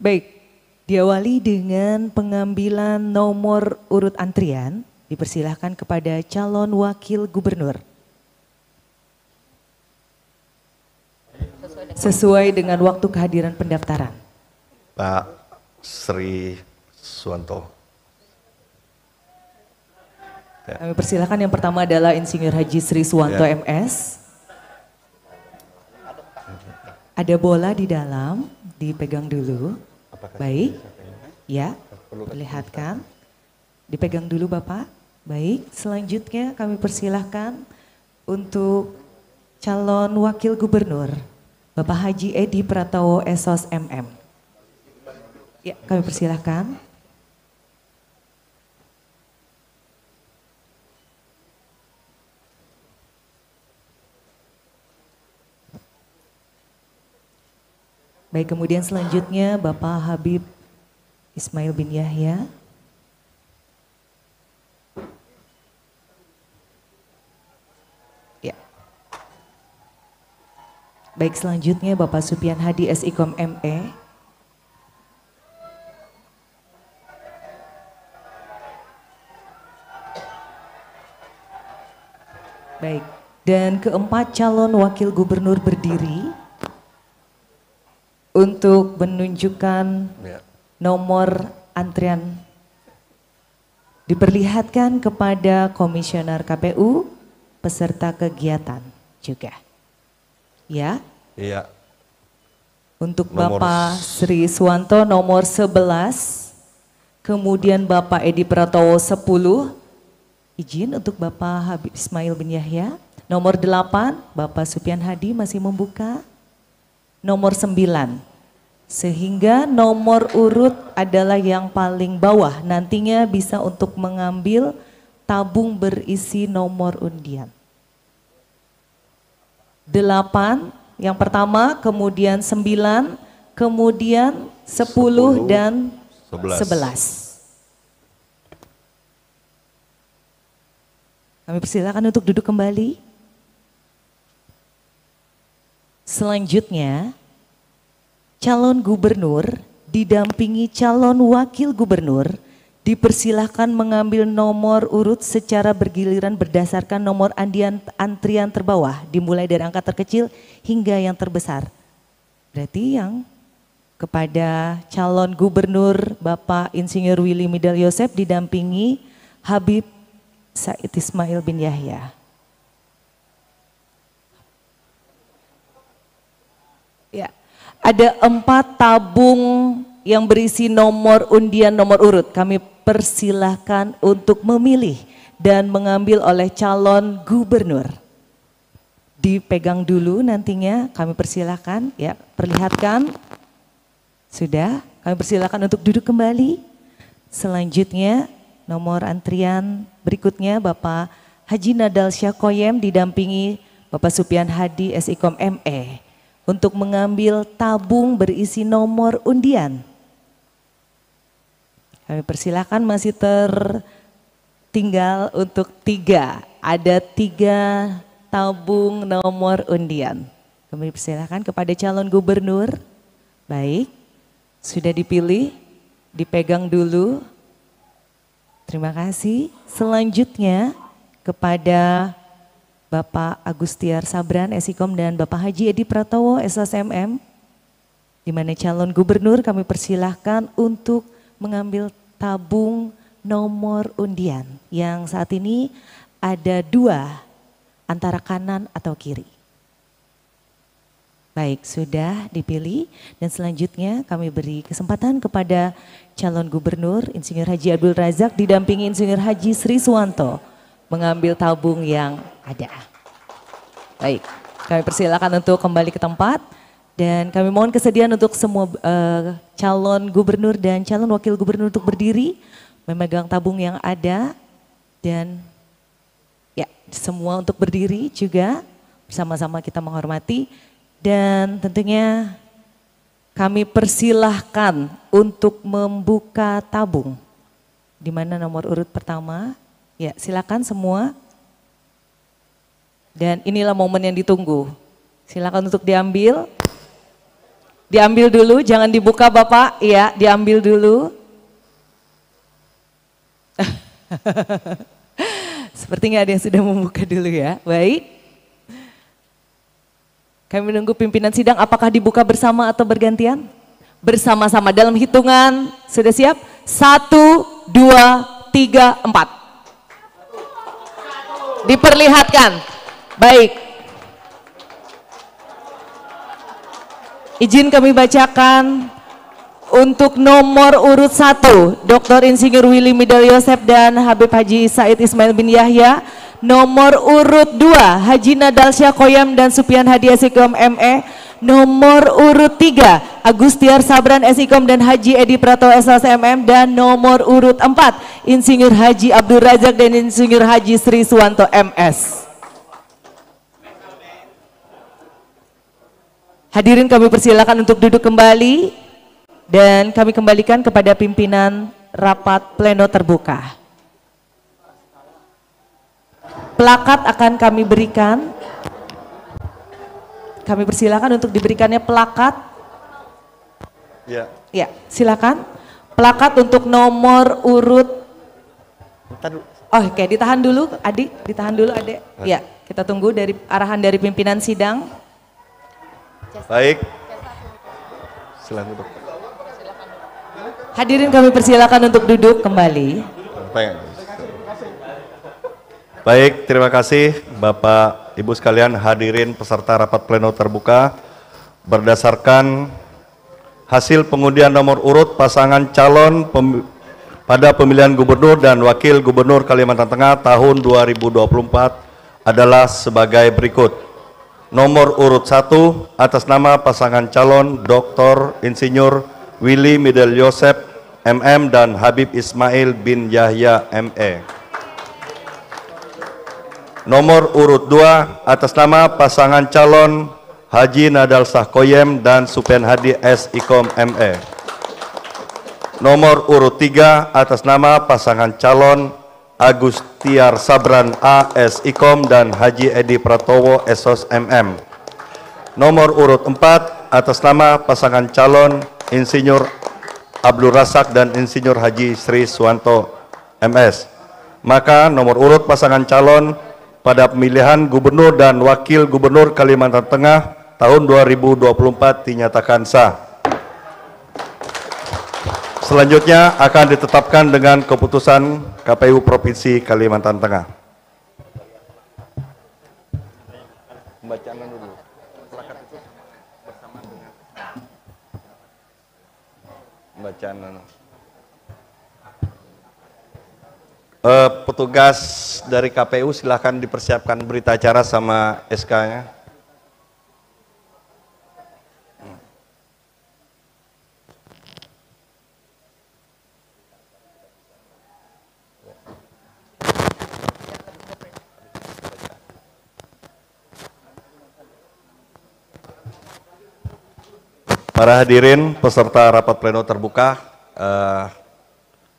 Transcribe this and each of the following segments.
Baik, diawali dengan pengambilan nomor urut antrian. Dipersilahkan kepada calon wakil gubernur. Sesuai dengan waktu kehadiran pendaftaran. Pak Sri Suwanto. Ya. Kami persilahkan yang pertama adalah Insinyur Haji Sri Suwanto Ya. MS. Ada bola di dalam, dipegang dulu. Baik, ya, perlihatkan. Dipegang dulu Bapak. Baik, selanjutnya kami persilahkan untuk calon wakil gubernur, Bapak Haji Edi Pratowo SOS MM. Ya, kami persilahkan. Baik, kemudian selanjutnya Bapak Habib Ismail bin Yahya. Ya. Baik, selanjutnya Bapak Supian Hadi SIKOM ME. Baik, dan keempat calon wakil gubernur berdiri untuk menunjukkan nomor antrian. Diperlihatkan kepada Komisioner KPU, peserta kegiatan juga. Ya. Iya. Untuk Bapak Sri Suwanto nomor 11, kemudian Bapak Edi Pratowo 10, izin untuk Bapak Habib Ismail bin Yahya. Nomor 8, Bapak Supian Hadi masih membuka. Nomor 9, sehingga nomor urut adalah yang paling bawah, nantinya bisa untuk mengambil tabung berisi nomor undian. 8 yang pertama, kemudian 9, kemudian 10 dan 11. Kami persilakan untuk duduk kembali. Selanjutnya, calon gubernur didampingi calon wakil gubernur dipersilahkan mengambil nomor urut secara bergiliran berdasarkan nomor antrian terbawah, dimulai dari angka terkecil hingga yang terbesar. Berarti yang kepada calon gubernur Bapak Insinyur Willy Midal Yosef didampingi Habib Said Ismail bin Yahya. Ya, ada 4 tabung yang berisi nomor undian nomor urut. Kami persilahkan untuk memilih dan mengambil oleh calon gubernur. Dipegang dulu nantinya, kami persilahkan, ya, perlihatkan. Sudah, kami persilahkan untuk duduk kembali. Selanjutnya nomor antrian berikutnya Bapak Haji Nadal Syakoyem didampingi Bapak Supian Hadi SIKOM ME untuk mengambil tabung berisi nomor undian. Kami persilahkan, masih tertinggal untuk 3. Ada 3 tabung nomor undian. Kami persilahkan kepada calon gubernur. Baik, sudah dipilih, dipegang dulu. Terima kasih. Selanjutnya kepada Bapak Agustiar Sabran SIKOM dan Bapak Haji Edi Pratowo SOSMM, di mana calon gubernur kami persilahkan untuk mengambil tabung nomor undian yang saat ini ada 2 antara kanan atau kiri. Baik, sudah dipilih dan selanjutnya kami beri kesempatan kepada calon gubernur Insinyur Haji Abdul Razak didampingi Insinyur Haji Sri Suwanto mengambil tabung yang ada. Baik, kami persilakan untuk kembali ke tempat dan kami mohon kesediaan untuk semua calon gubernur dan calon wakil gubernur untuk berdiri, memegang tabung yang ada dan ya semua untuk berdiri juga bersama-sama kita menghormati dan tentunya kami persilahkan untuk membuka tabung. Di mana nomor urut pertama? Ya, silakan semua. Dan inilah momen yang ditunggu. Silakan untuk diambil. Diambil dulu, jangan dibuka Bapak. Iya, diambil dulu. Sepertinya ada yang sudah membuka dulu ya. Baik. Kami menunggu pimpinan sidang, apakah dibuka bersama atau bergantian? Bersama-sama dalam hitungan, sudah siap? 1, 2, 3, 4. Diperlihatkan. Baik. Izin kami bacakan untuk nomor urut 1, Dr. Insinyur Willy Midal Yosep dan Habib Haji Said Ismail bin Yahya. Nomor urut 2, Haji Nadal Syah Koyam dan Supian Hadi Sikom ME. Nomor urut 3, Agustiar Sabran SIKOM dan Haji Edi Pratowo SLSMM. Dan nomor urut 4, Insinyur Haji Abdul Razak dan Insinyur Haji Sri Suwanto MS. Hadirin kami persilakan untuk duduk kembali dan kami kembalikan kepada pimpinan rapat pleno terbuka. Plakat akan kami berikan. Kami persilakan untuk diberikannya plakat. Ya. Ya, silakan. Plakat untuk nomor urut. Oh, oke, ditahan dulu, Adik, ditahan dulu, Adek. Ya, kita tunggu dari arahan dari pimpinan sidang. Baik. Silakan duduk. Hadirin kami persilakan untuk duduk kembali. Baik, terima kasih Bapak Ibu sekalian hadirin peserta rapat pleno terbuka. Berdasarkan hasil pengundian nomor urut pasangan calon pada pemilihan gubernur dan wakil gubernur Kalimantan Tengah tahun 2024 adalah sebagai berikut. Nomor urut 1 atas nama pasangan calon Dr. Insinyur Willy Midal Yosep MM dan Habib Ismail bin Yahya ME. Nomor urut 2 atas nama pasangan calon Haji Nadal Syah Koyem dan Supian Hadi SIKOM ME. Nomor urut 3 atas nama pasangan calon Agustiar Sabran AS IKOM dan Haji Edi Pratowo SOS MM. Nomor urut 4 atas nama pasangan calon Insinyur Abdul Razak dan Insinyur Haji Sri Suwanto MS. Maka nomor urut pasangan calon pada pemilihan gubernur dan wakil gubernur Kalimantan Tengah tahun 2024 dinyatakan sah. Selanjutnya akan ditetapkan dengan keputusan KPU Provinsi Kalimantan Tengah. Pembacaan dulu. Plakat itu bersama dengan pembacaan. Petugas dari KPU silahkan dipersiapkan berita acara sama SK-nya. Para hadirin peserta rapat pleno terbuka,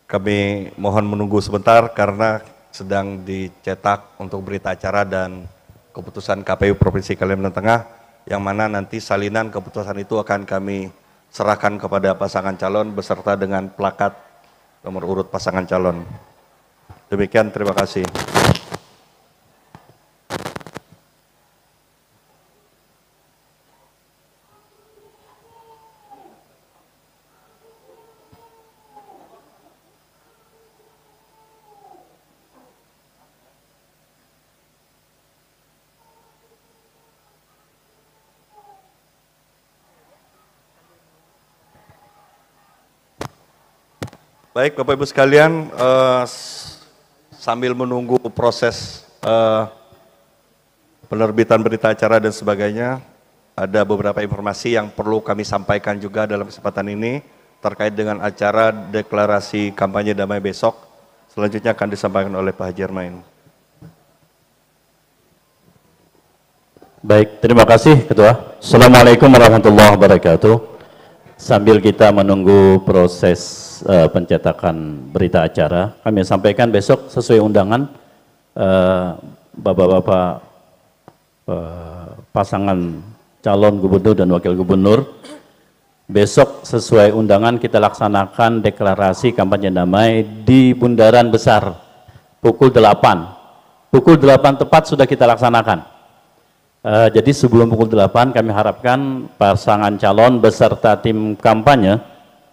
kami mohon menunggu sebentar karena sedang dicetak untuk berita acara dan keputusan KPU Provinsi Kalimantan Tengah, yang mana nanti salinan keputusan itu akan kami serahkan kepada pasangan calon beserta dengan plakat nomor urut pasangan calon. Demikian, terima kasih. Baik Bapak Ibu sekalian, sambil menunggu proses penerbitan berita acara dan sebagainya, ada beberapa informasi yang perlu kami sampaikan juga dalam kesempatan ini terkait dengan acara deklarasi kampanye damai besok. Selanjutnya akan disampaikan oleh Pak Haji Armain. Baik, terima kasih Ketua. Assalamualaikum warahmatullahi wabarakatuh. Sambil kita menunggu proses pencetakan berita acara, kami sampaikan besok sesuai undangan Bapak-bapak pasangan calon gubernur dan wakil gubernur besok sesuai undangan kita laksanakan deklarasi kampanye damai di Bundaran Besar pukul 8. Pukul 8 tepat sudah kita laksanakan. Jadi sebelum pukul 8 kami harapkan pasangan calon beserta tim kampanye,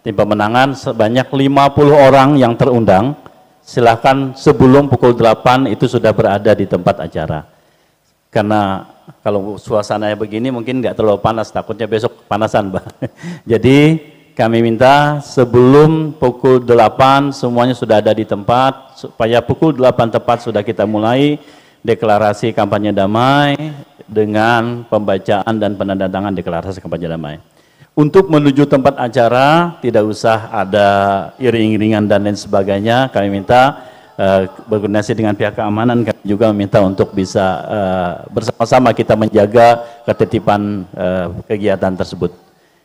tim pemenangan sebanyak 50 orang yang terundang, silahkan sebelum pukul 8 itu sudah berada di tempat acara. Karena kalau suasananya begini mungkin nggak terlalu panas, takutnya besok panasan, Mbak. Jadi kami minta sebelum pukul 8 semuanya sudah ada di tempat, supaya pukul 8 tepat sudah kita mulai deklarasi kampanye damai dengan pembacaan dan penandatangan deklarasi kampanye damai. Untuk menuju tempat acara tidak usah ada iring-iringan dan lain sebagainya. Kami minta berkoordinasi dengan pihak keamanan, kami juga meminta untuk bisa bersama-sama kita menjaga ketertiban kegiatan tersebut.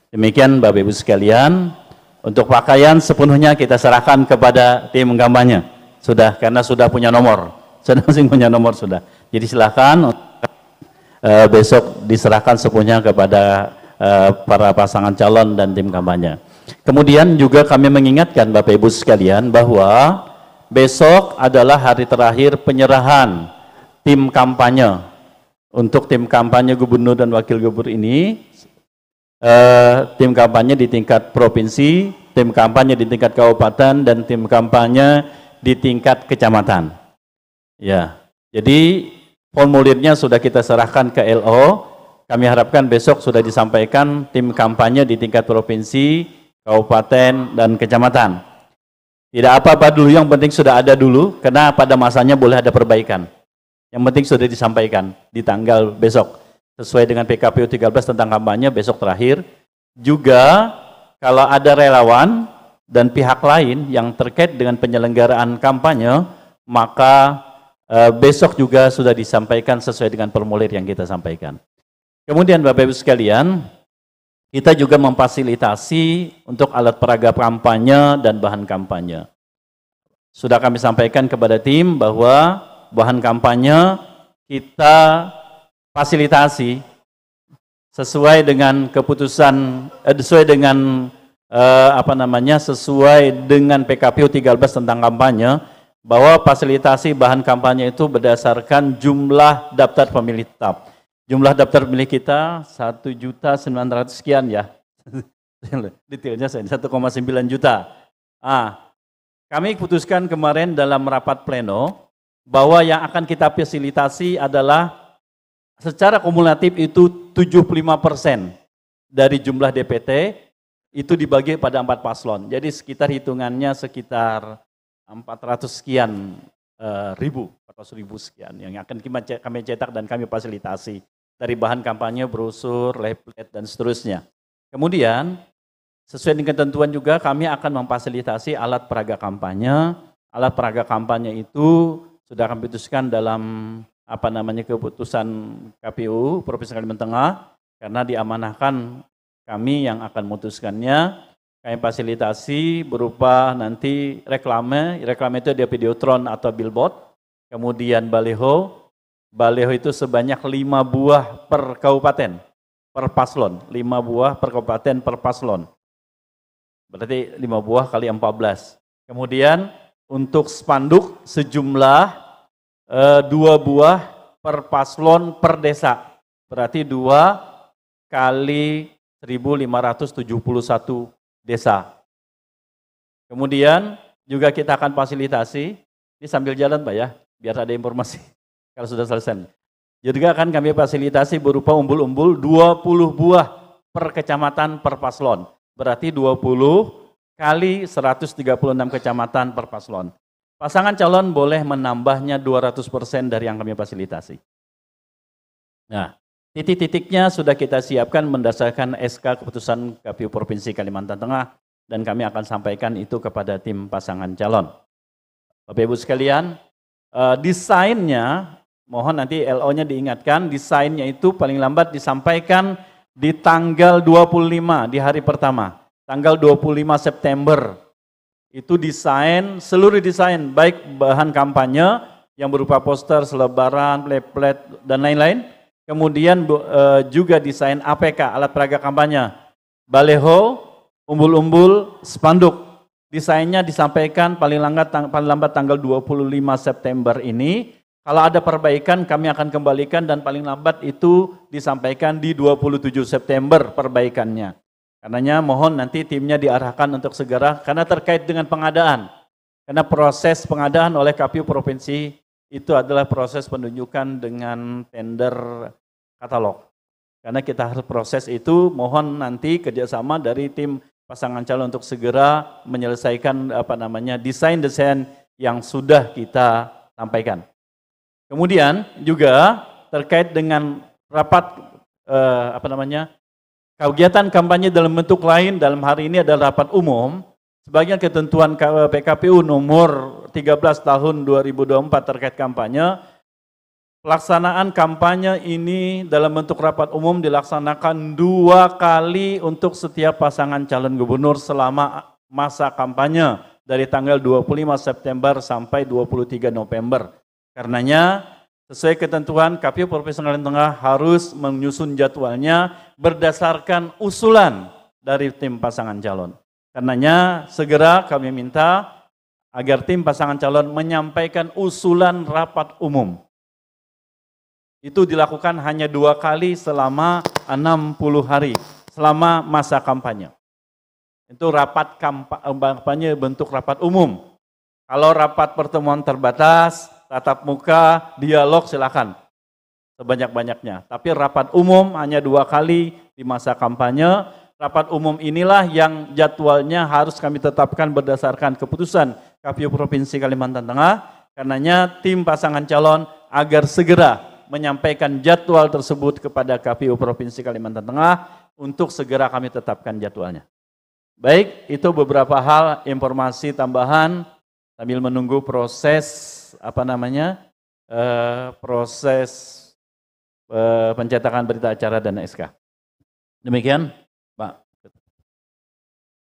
Demikian Bapak Ibu sekalian, untuk pakaian sepenuhnya kita serahkan kepada tim kampanye. Sudah, karena sudah punya nomor, sudah masing punya nomor sudah. Jadi silakan besok diserahkan sepenuhnya kepada para pasangan calon dan tim kampanye. Kemudian juga kami mengingatkan Bapak Ibu sekalian bahwa besok adalah hari terakhir penyerahan tim kampanye. Untuk tim kampanye gubernur dan wakil gubernur ini, tim kampanye di tingkat provinsi, tim kampanye di tingkat kabupaten, dan tim kampanye di tingkat kecamatan. Ya, jadi formulirnya sudah kita serahkan ke LO. Kami harapkan besok sudah disampaikan tim kampanye di tingkat provinsi, kabupaten, dan kecamatan. Tidak apa-apa dulu, yang penting sudah ada dulu, karena pada masanya boleh ada perbaikan. Yang penting sudah disampaikan di tanggal besok. Sesuai dengan PKPU 13 tentang kampanye, besok terakhir. Juga kalau ada relawan dan pihak lain yang terkait dengan penyelenggaraan kampanye, maka besok juga sudah disampaikan sesuai dengan formulir yang kita sampaikan. Kemudian Bapak Ibu sekalian, kita juga memfasilitasi untuk alat peraga kampanye dan bahan kampanye. Sudah kami sampaikan kepada tim bahwa bahan kampanye kita fasilitasi sesuai dengan keputusan, sesuai dengan sesuai dengan PKPU 13 tentang kampanye, bahwa fasilitasi bahan kampanye itu berdasarkan jumlah daftar pemilih tetap. Jumlah daftar pemilih kita 1.900.000 sekian ya. Detailnya 1,9 juta. Kami putuskan kemarin dalam rapat pleno bahwa yang akan kita fasilitasi adalah secara kumulatif itu 75% dari jumlah DPT itu dibagi pada 4 paslon. Jadi sekitar hitungannya sekitar 400 sekian ribu, 400 ribu sekian yang akan kami cetak dan kami fasilitasi dari bahan kampanye, brosur, leaflet, dan seterusnya. Kemudian, sesuai dengan ketentuan juga kami akan memfasilitasi alat peraga kampanye. Alat peraga kampanye itu sudah kami putuskan dalam keputusan KPU Provinsi Kalimantan Tengah, karena diamanahkan kami yang akan memutuskannya. Kami fasilitasi berupa nanti reklame itu ada videotron atau billboard, kemudian baliho itu sebanyak 5 buah per kabupaten, per paslon, 5 buah per kabupaten per paslon. Berarti 5 buah kali 14. Kemudian untuk spanduk sejumlah 2 buah per paslon per desa. Berarti 2 kali 1.571 desa. Kemudian juga kita akan fasilitasi, ini sambil jalan Pak ya, biar ada informasi kalau sudah selesai. Juga akan kami fasilitasi berupa umbul-umbul 20 buah per kecamatan per paslon. Berarti 20 kali 136 kecamatan per paslon. Pasangan calon boleh menambahnya 200% dari yang kami fasilitasi. Nah, titik-titiknya sudah kita siapkan berdasarkan SK Keputusan KPU Provinsi Kalimantan Tengah, dan kami akan sampaikan itu kepada tim pasangan calon. Bapak Ibu sekalian, desainnya, mohon nanti LO-nya diingatkan, desainnya itu paling lambat disampaikan di tanggal 25, di hari pertama. Tanggal 25 September, itu desain, seluruh desain, baik bahan kampanye yang berupa poster, selebaran, leaflet, dan lain-lain. Kemudian juga desain APK, alat peraga kampanye. baleho, umbul-umbul, spanduk. Desainnya disampaikan paling lambat tanggal 25 September ini. Kalau ada perbaikan kami akan kembalikan dan paling lambat itu disampaikan di 27 September perbaikannya. Karenanya mohon nanti timnya diarahkan untuk segera, karena terkait dengan pengadaan. Karena proses pengadaan oleh KPU Provinsi itu adalah proses penunjukan dengan tender katalog. Karena kita harus proses itu, mohon nanti kerjasama dari tim pasangan calon untuk segera menyelesaikan desain-desain yang sudah kita sampaikan. Kemudian juga terkait dengan rapat kegiatan kampanye dalam bentuk lain, dalam hari ini adalah rapat umum. Sebagian ketentuan PKPU nomor 13 tahun 2024 terkait kampanye, pelaksanaan kampanye ini dalam bentuk rapat umum dilaksanakan 2 kali untuk setiap pasangan calon gubernur selama masa kampanye dari tanggal 25 September sampai 23 November. Karenanya sesuai ketentuan KPU Provinsi Kalimantan Tengah harus menyusun jadwalnya berdasarkan usulan dari tim pasangan calon. Karenanya segera kami minta agar tim pasangan calon menyampaikan usulan rapat umum. Itu dilakukan hanya 2 kali selama 60 hari, selama masa kampanye. Itu rapat kampanye bentuk rapat umum. Kalau rapat pertemuan terbatas, tatap muka, dialog silakan sebanyak-banyaknya. Tapi rapat umum hanya 2 kali di masa kampanye. Rapat umum inilah yang jadwalnya harus kami tetapkan berdasarkan keputusan KPU Provinsi Kalimantan Tengah. Karenanya tim pasangan calon agar segera menyampaikan jadwal tersebut kepada KPU Provinsi Kalimantan Tengah untuk segera kami tetapkan jadwalnya. Baik, itu beberapa hal informasi tambahan sambil menunggu proses proses pencetakan berita acara dan SK. Demikian, Pak.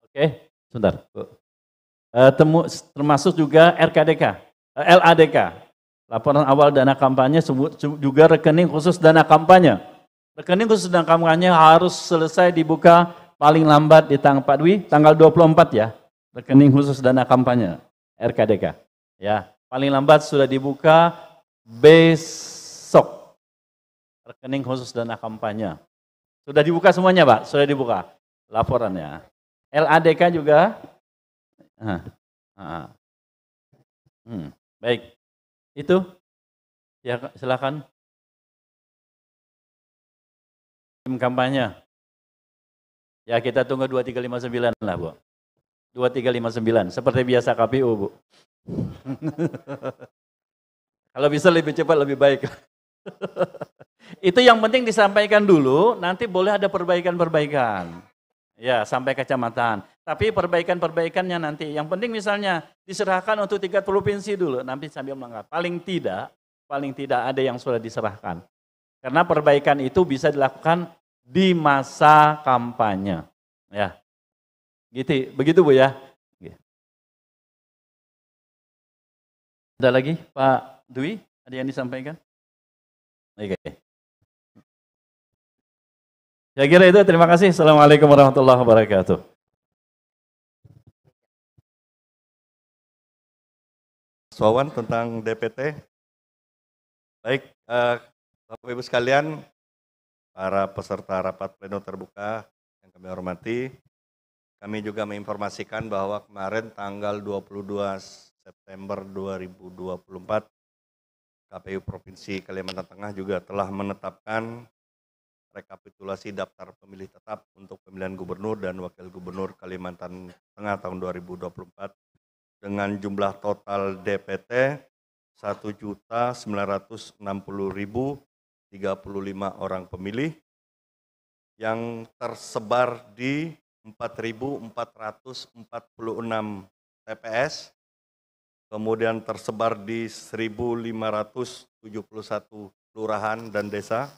Oke, sebentar. Termasuk juga LADK, laporan awal dana kampanye, juga rekening khusus dana kampanye. Rekening khusus dana kampanye harus selesai dibuka paling lambat di tanggal 24 ya. Rekening khusus dana kampanye RKDK. Ya. Paling lambat sudah dibuka besok. Rekening khusus dana kampanye. Sudah dibuka semuanya, Pak? Sudah dibuka laporannya. LADK juga. Baik. Itu. Ya, silakan. Tim kampanye. Ya, kita tunggu 2359 lah, Bu. 2359. Seperti biasa KPU, Bu. Kalau bisa lebih cepat lebih baik. Itu yang penting disampaikan dulu, nanti boleh ada perbaikan-perbaikan. Ya, sampai kecamatan. Tapi perbaikan-perbaikannya nanti, yang penting misalnya diserahkan untuk tingkat provinsi dulu, nanti sambil melangkah. Paling tidak ada yang sudah diserahkan. Karena perbaikan itu bisa dilakukan di masa kampanye. Ya. Begitu Bu ya. Ada lagi Pak Dwi, ada yang disampaikan? Oke. Saya kira itu, terima kasih. Assalamualaikum warahmatullahi wabarakatuh. Wawan tentang DPT. Baik, Bapak Ibu sekalian, para peserta rapat pleno terbuka yang kami hormati, kami juga menginformasikan bahwa kemarin tanggal 22 September 2024, KPU Provinsi Kalimantan Tengah juga telah menetapkan rekapitulasi daftar pemilih tetap untuk pemilihan gubernur dan wakil gubernur Kalimantan Tengah tahun 2024 dengan jumlah total DPT 1.960.035 orang pemilih yang tersebar di 4.446 TPS, kemudian tersebar di 1.571 kelurahan dan desa,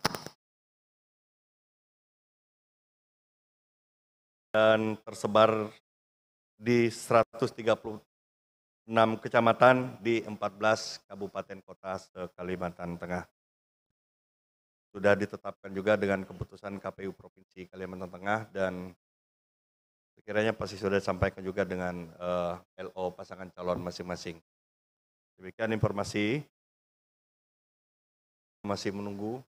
dan tersebar di 136 kecamatan di 14 kabupaten kota se-Kalimantan Tengah. Sudah ditetapkan juga dengan keputusan KPU Provinsi Kalimantan Tengah dan kiranya pasti sudah disampaikan juga dengan LO pasangan calon masing-masing. Demikian informasi. Masih menunggu